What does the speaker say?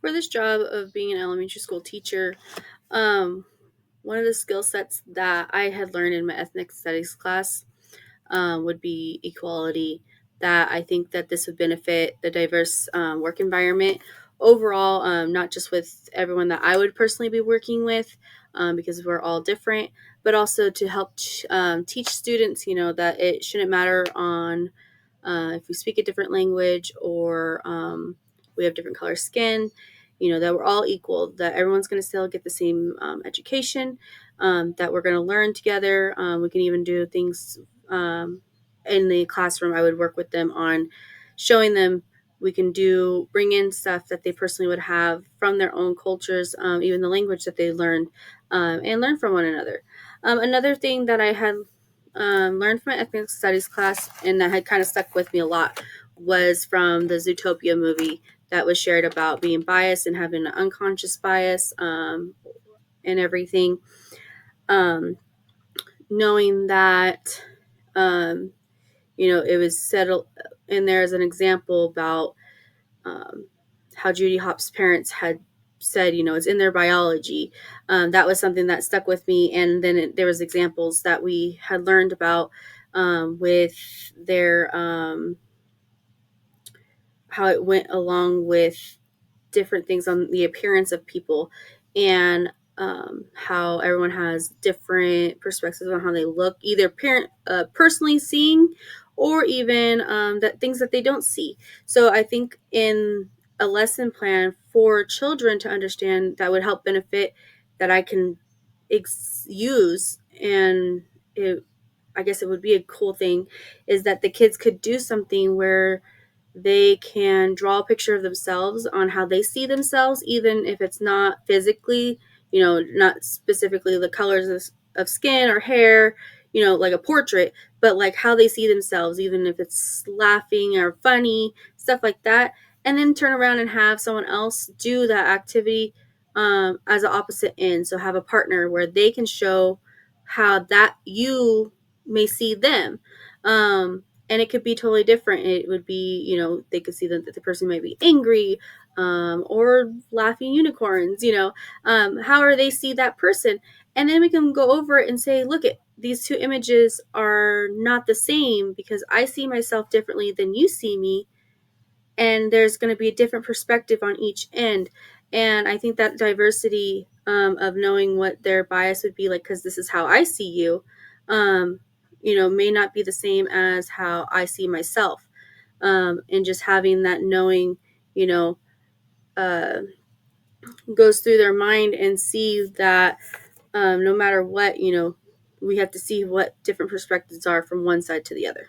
For this job of being an elementary school teacher, um, one of the skill sets that I had learned in my ethnic studies class would be equality. That I think that this would benefit the diverse work environment overall, not just with everyone that I would personally be working with, because we're all different, but also to help teach students, that it shouldn't matter on if we speak a different language or we have different color skin, that we're all equal, that everyone's going to still get the same education, that we're going to learn together. We can even do things um, in the classroom. I would work with them on showing them we can bring in stuff that they personally would have from their own cultures, even the language that they learned, and learn from one another. Another thing that I had learned from my ethnic studies class and that had kind of stuck with me a lot was from the Zootopia movie that was shared about being biased and having an unconscious bias, and everything. Um, Knowing that, um, it was said in there as an example about um, how Judy Hopps' parents had said, it's in their biology. That was something that stuck with me. And then there was examples that we had learned about with their how it went along with different things on the appearance of people, and how everyone has different perspectives on how they look, either personally seeing or even that things that they don't see. So I think in a lesson plan for children to understand that would help benefit that I can use, and I guess it would be a cool thing, is that the kids could do something where they can draw a picture of themselves on how they see themselves, even if it's not physically, not specifically the colors of skin or hair, like a portrait, but like how they see themselves, even if it's laughing or funny, stuff like that. And then turn around and have someone else do that activity as an opposite end. So have a partner where they can show how that you may see them. And it could be totally different. It would be, they could see that the person might be angry, or laughing unicorns, however they see that person. And then we can go over it and say, look, these two images are not the same because I see myself differently than you see me. And there's going to be a different perspective on each end. And I think that diversity of knowing what their bias would be like, because this is how I see you, may not be the same as how I see myself. And just having that knowing, you know, uh, goes through their mind and see that no matter what, we have to see what different perspectives are from one side to the other.